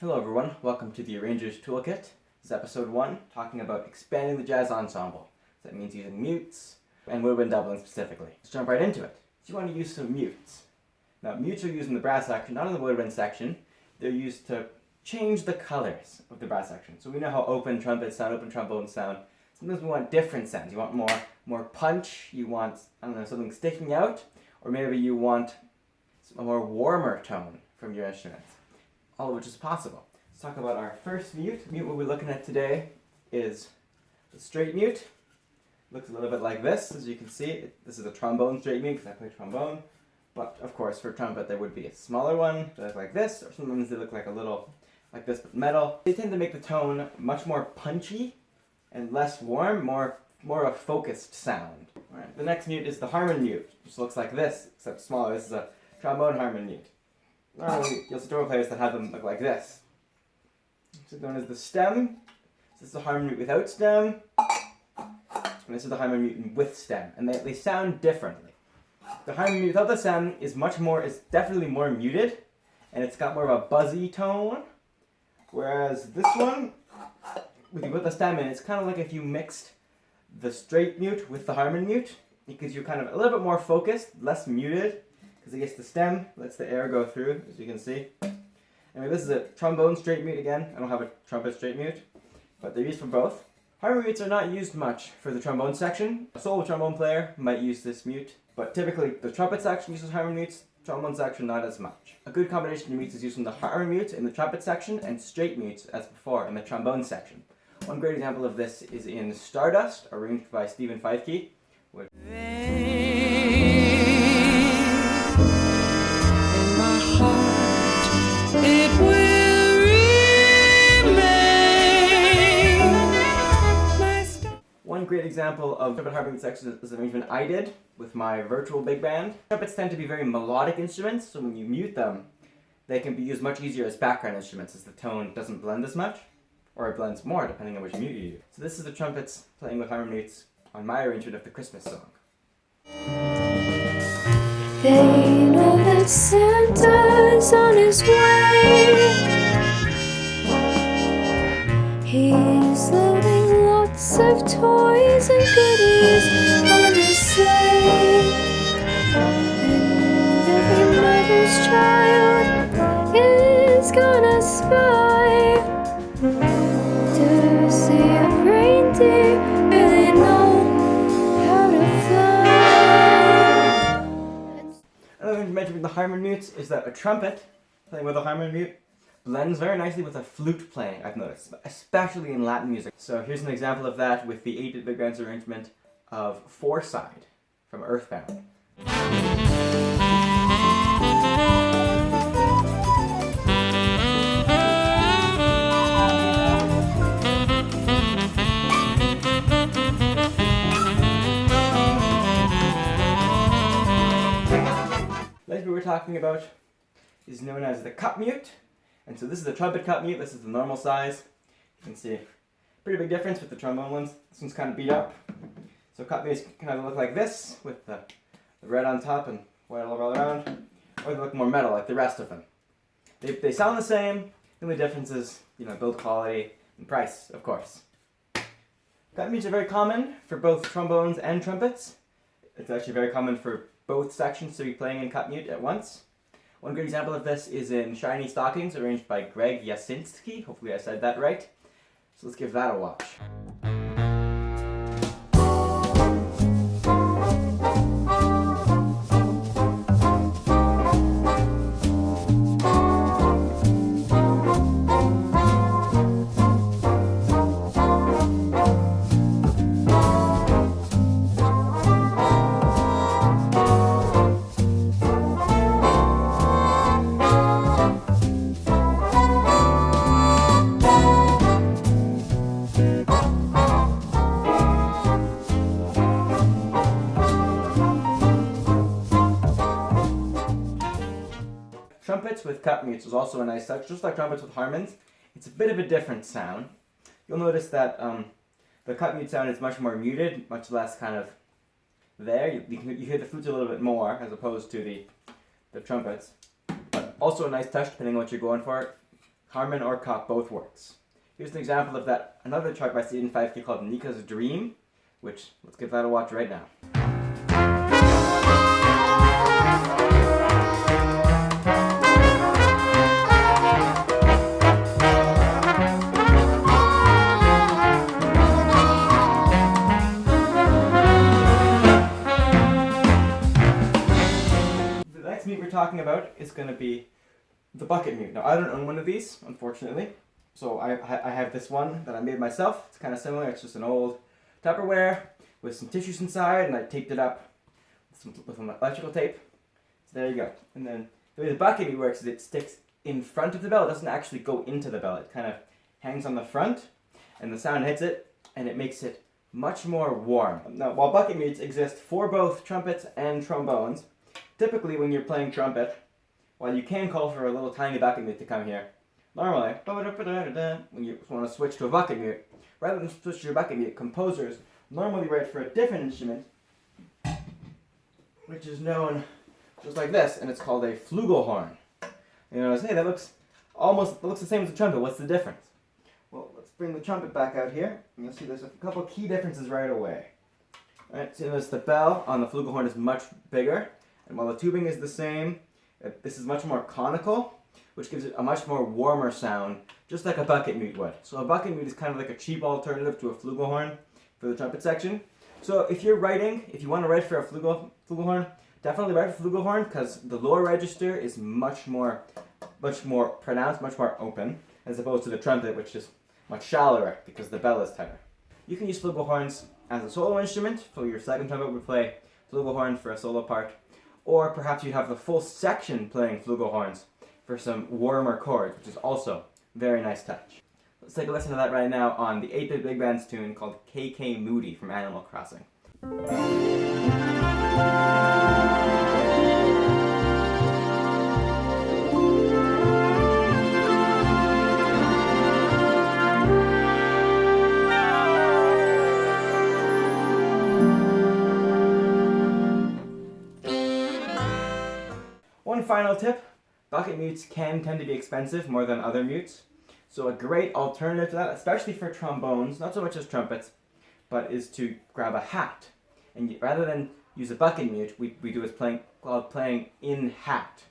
Hello everyone, welcome to the Arranger's Toolkit. This is episode 1, talking about expanding the jazz ensemble. So that means using mutes and woodwind doubling specifically. Let's jump right into it. So you want to use some mutes. Now mutes are used in the brass section, not in the woodwind section. They're used to change the colors of the brass section. So we know how open trumpets sound, open trombones sound. Sometimes we want different sounds. You want more punch, you want, something sticking out, or maybe you want a more warmer tone from your instruments. All of which is possible. Let's talk about our first mute. The mute we'll be looking at today is the straight mute. Looks a little bit like this, as you can see. This is a trombone straight mute because I play trombone. But of course, for trumpet there would be a smaller one that looks like this, or sometimes they look like a little like this but metal. They tend to make the tone much more punchy and less warm, more a focused sound. Alright, the next mute is the harmon mute, which looks like this, except smaller. This is a trombone harmon mute. Normally, you'll see trombone players that have them look like this. This is known as the stem. This is the harmon mute without stem. And this is the harmon mute with stem. And they sound differently. The harmon mute without the stem is definitely more muted. And it's got more of a buzzy tone. Whereas this one, with the stem in, it's kind of like if you mixed the straight mute with the harmon mute. Because you're kind of a little bit more focused, less muted. Because it gets the stem, lets the air go through, as you can see. Anyway, this is a trombone straight mute again. I don't have a trumpet straight mute, but they're used for both. Harmon mutes are not used much for the trombone section. A solo trombone player might use this mute, but typically the trumpet section uses harmon mutes, trombone section not as much. A good combination of mutes is using the harmon mute in the trumpet section and straight mutes, as before, in the trombone section. One great example of this is in Stardust, arranged by Stephen Feifke. One great example of trumpet harmony section is an arrangement I did with my virtual big band. Trumpets tend to be very melodic instruments, so when you mute them, they can be used much easier as background instruments as the tone doesn't blend as much, or it blends more depending on which mute you use. So this is the trumpets playing with harmon mutes on my arrangement of the Christmas song. They know that Santa's on his way. He's loading lots of toys and goodies on his sleigh. And every mother's child is gonna spy to see if reindeer really know how to fly. Another thing to mention with the harmon mutes is that a trumpet playing with a harmon mute blends very nicely with a flute playing, I've noticed, especially in Latin music. So here's an example of that with the 8-bit big band's arrangement of Foreside from Earthbound. Next we're talking about is known as the cup mute. And so this is the trumpet cup mute, this is the normal size. You can see pretty big difference with the trombone ones. This one's kind of beat up. So cup mutes can either look like this, with the red on top and white all around, or they look more metal like the rest of them. They sound the same, the only difference is, build quality and price, of course. Cup mutes are very common for both trombones and trumpets. It's actually very common for both sections to be playing in cup mute at once. One good example of this is in Shiny Stockings, arranged by Greg Jasinski. Hopefully I said that right. So let's give that a watch. Trumpets with cup mutes is also a nice touch, just like trumpets with harmons. It's a bit of a different sound. You'll notice that the cup mute sound is much more muted, much less kind of there. You hear the flutes a little bit more as opposed to the trumpets. But also a nice touch depending on what you're going for. Harmon or Koch both works. Here's an example of that, another track by Stephen Feifke called Nika's Dream, which, let's give that a watch right now. The next mute we're talking about is going to be the bucket mute. Now, I don't own one of these, unfortunately. So I have this one that I made myself. It's kind of similar. It's just an old Tupperware with some tissues inside, and I taped it up with some electrical tape. So there you go. And then the way the bucket mute works is it sticks in front of the bell. It doesn't actually go into the bell. It kind of hangs on the front, and the sound hits it, and it makes it much more warm. Now, while bucket mutes exist for both trumpets and trombones, typically when you're playing trumpet, while you can call for a little tiny bucket mute to come here, normally, when you want to switch to a bucket mute, rather than switch to your bucket mute, composers normally write for a different instrument, which is known just like this, and it's called a flugelhorn. You know, hey, that looks the same as a trumpet. What's the difference? Well, let's bring the trumpet back out here, and you'll see there's a couple key differences right away. All right, so notice the bell on the flugelhorn is much bigger, and while the tubing is the same, this is much more conical, which gives it a much more warmer sound, just like a bucket mute would. So a bucket mute is kind of like a cheap alternative to a flugelhorn for the trumpet section. So if you want to write for a flugelhorn, definitely write for flugelhorn, because the lower register is much more pronounced, much more open, as opposed to the trumpet, which is much shallower because the bell is tighter. You can use flugelhorns as a solo instrument, so your second trumpet would play flugelhorn for a solo part, or perhaps you'd have the full section playing flugelhorns for some warmer chords, which is also very nice touch. Let's take a listen to that right now on the 8-bit big band's tune called KK Moody from Animal Crossing. One final tip. Bucket mutes can tend to be expensive more than other mutes, so a great alternative to that, especially for trombones, not so much as trumpets, but is to grab a hat. And rather than use a bucket mute, we do is playing in hat.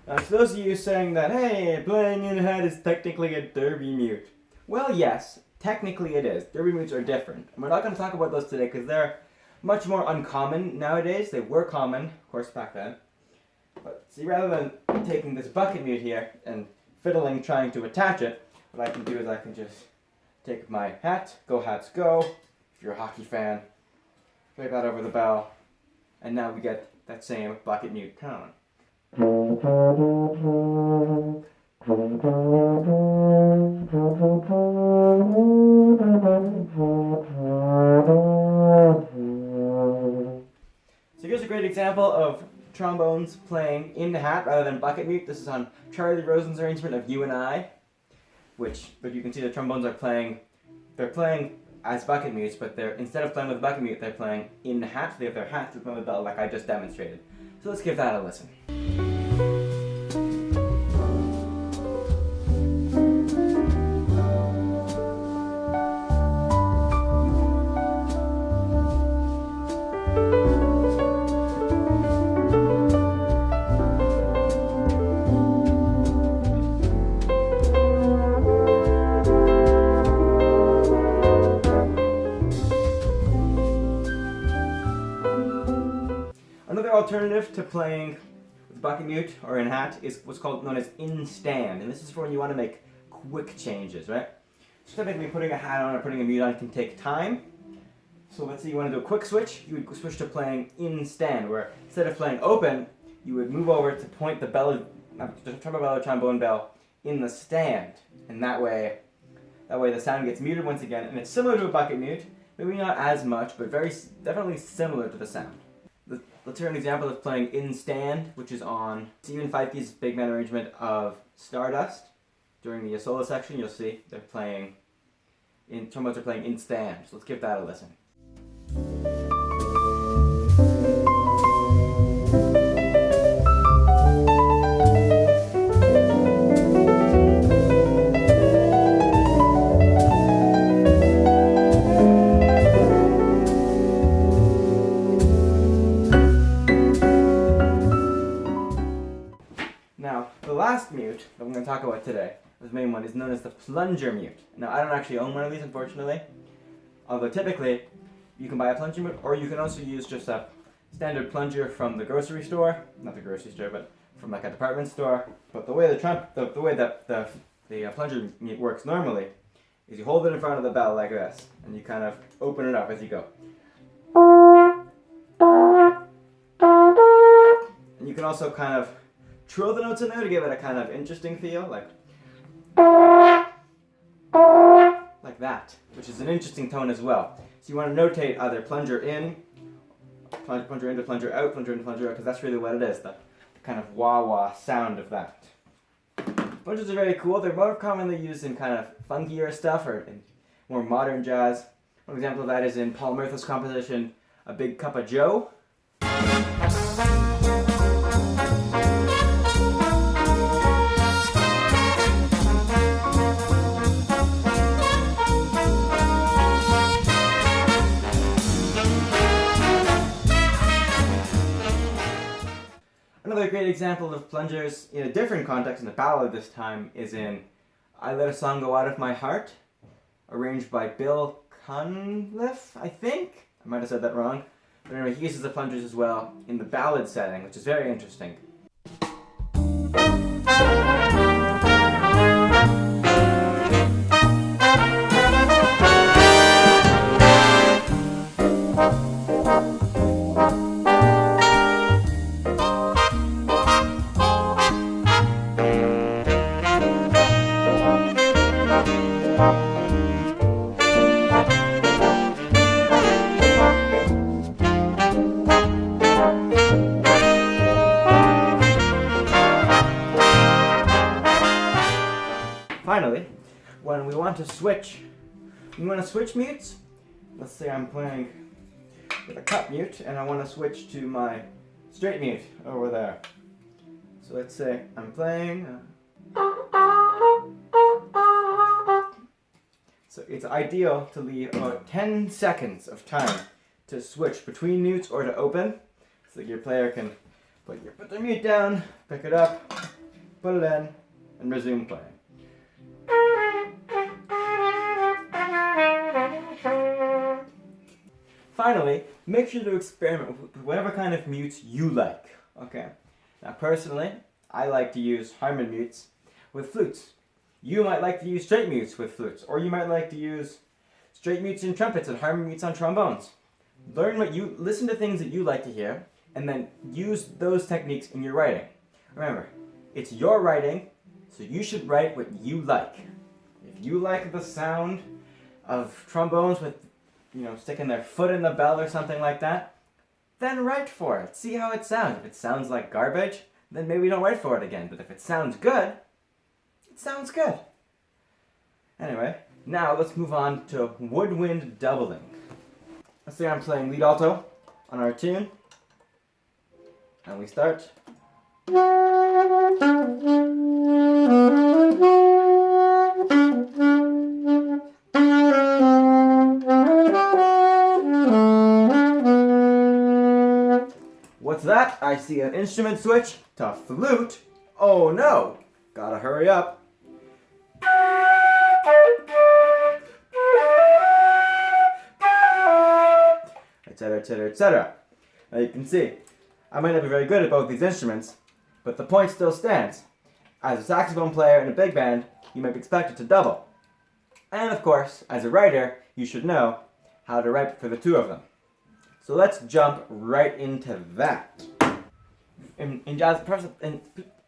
Now, to those of you saying that, hey, playing in hat is technically a derby mute. Well, yes, technically it is. Derby mutes are different. And we're not going to talk about those today because they're much more uncommon nowadays. They were common, of course, back then. But see, rather than taking this bucket mute here and fiddling trying to attach it, what I can do is I can just take my hat, go hats go, if you're a hockey fan, play that over the bell, and now we get that same bucket mute tone. So here's a great example of trombones playing in the hat rather than bucket mute. This is on Charlie Rosen's arrangement of You and I, but you can see the trombones are playing as bucket mutes, but instead of playing with bucket mute, they're playing in the hat. They have their hats with the bell like I just demonstrated. So let's give that a listen. Another alternative to playing with bucket mute or in hat is what's known as in stand, and this is for when you want to make quick changes, right? So typically putting a hat on or putting a mute on can take time. So let's say you want to do a quick switch, you would switch to playing in stand, where instead of playing open, you would move over to point the bell, the trumpet bell or trombone bell in the stand, and that way the sound gets muted once again, and it's similar to a bucket mute, maybe not as much, but definitely similar to the sound. Let's hear an example of playing in stand, which is on Stephen Feifke's big band arrangement of Stardust. During the solo section, you'll see trombones are playing in stand. So let's give that a listen. about today, the main one, is known as the plunger mute. Now, I don't actually own one of these, unfortunately. Although typically, you can buy a plunger mute, or you can also use just a standard plunger from the grocery store. Not the grocery store, but from like a department store. But the way the way that the plunger mute works normally is you hold it in front of the bell like this, and you kind of open it up as you go. And you can also kind of trill the notes in there to give it a kind of interesting feel, like that, which is an interesting tone as well. So you want to notate either plunger in, plunger into plunger out, plunger into plunger out, because that's really what it is, the kind of wah-wah sound of that. Plungers are very cool. They're more commonly used in kind of funkier stuff or in more modern jazz. One example of that is in Paul Murtha's composition, A Big Cup of Joe. Another great example of plungers in a different context, in a ballad this time, is in I Let a Song Go Out of My Heart, arranged by Bill Cunliffe, I think? I might have said that wrong. But anyway, he uses the plungers as well in the ballad setting, which is very interesting. Finally, when we want to switch mutes, let's say I'm playing with a cup mute and I want to switch to my straight mute over there. So let's say I'm playing. So it's ideal to leave about 10 seconds of time to switch between mutes or to open, so that your player can put their mute down, pick it up, put it in, and resume playing. Finally, make sure to experiment with whatever kind of mutes you like. Okay. Now, personally, I like to use harmon mutes with flutes. You might like to use straight mutes with flutes, or you might like to use straight mutes in trumpets and harmon mutes on trombones. Listen to things that you like to hear, and then use those techniques in your writing. Remember, it's your writing, so you should write what you like. If you like the sound of trombones with, sticking their foot in the bell or something like that, then write for it. See how it sounds. If it sounds like garbage, then maybe don't write for it again. But if it sounds good, it sounds good. Anyway, now let's move on to woodwind doubling. Let's say I'm playing lead alto on our tune, and we start. What's that? I see an instrument switch to flute. Oh no! Gotta hurry up. Etc., etc., etc. Now you can see, I might not be very good at both these instruments, but the point still stands. As a saxophone player in a big band, you might be expected to double. And of course, as a writer, you should know how to write for the two of them. So let's jump right into that. In jazz,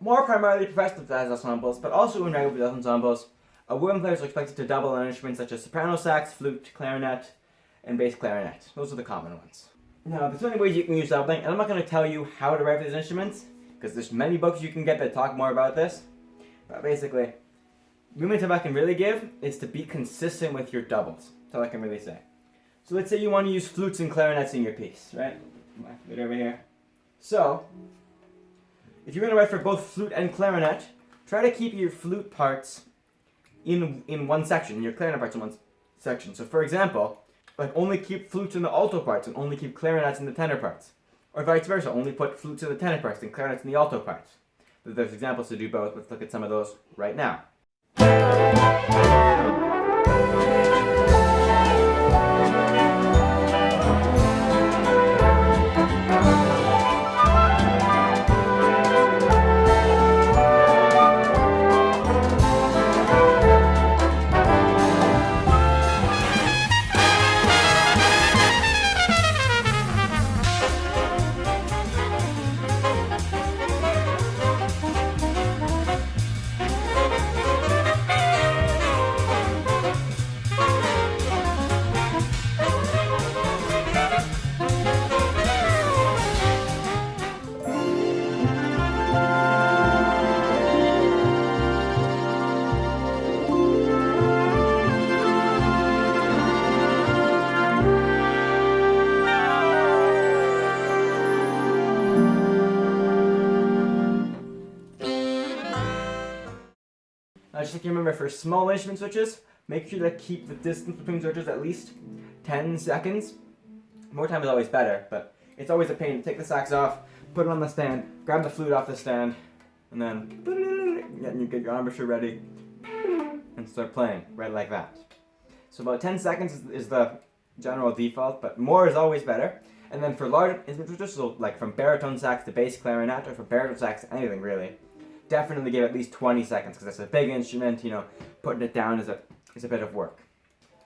more primarily professional jazz ensembles, but also in regular jazz ensembles, woodwind players are expected to double on instruments such as soprano sax, flute, clarinet, and bass clarinet. Those are the common ones. Now, there's many ways you can use doubling, and I'm not going to tell you how to write for these instruments, because there's many books you can get that talk more about this. But basically, the only tip I can really give is to be consistent with your doubles. That's all I can really say. So let's say you want to use flutes and clarinets in your piece, right? Right over here. So, if you're going to write for both flute and clarinet, try to keep your flute parts in one section, your clarinet parts in one section. So for example, only keep flutes in the alto parts and only keep clarinets in the tenor parts. Or vice versa, only put flutes in the tenor parts and clarinets in the alto parts. There's examples to do both. Let's look at some of those right now. Just like you remember, for small instrument switches, make sure to keep the distance between switches at least 10 seconds. More time is always better, but it's always a pain to take the sax off, put it on the stand, grab the flute off the stand, and then you get your embouchure ready and start playing right like that. So about 10 seconds is the general default, but more is always better. And then for large instrument switches, so like from baritone sax to bass clarinet, or from baritone sax to anything really, definitely give at least 20 seconds, because it's a big instrument, putting it down is a bit of work.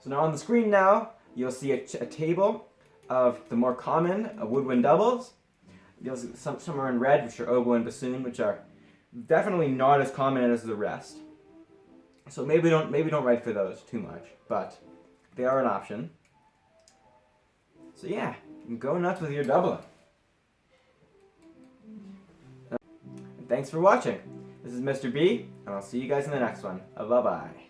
So now on the screen now, you'll see a table of the more common woodwind doubles. You'll see some are in red, which are oboe and bassoon, which are definitely not as common as the rest. So maybe don't write for those too much, but they are an option. So yeah, go nuts with your doubling. Thanks for watching. This is Mr. B, and I'll see you guys in the next one. Bye-bye.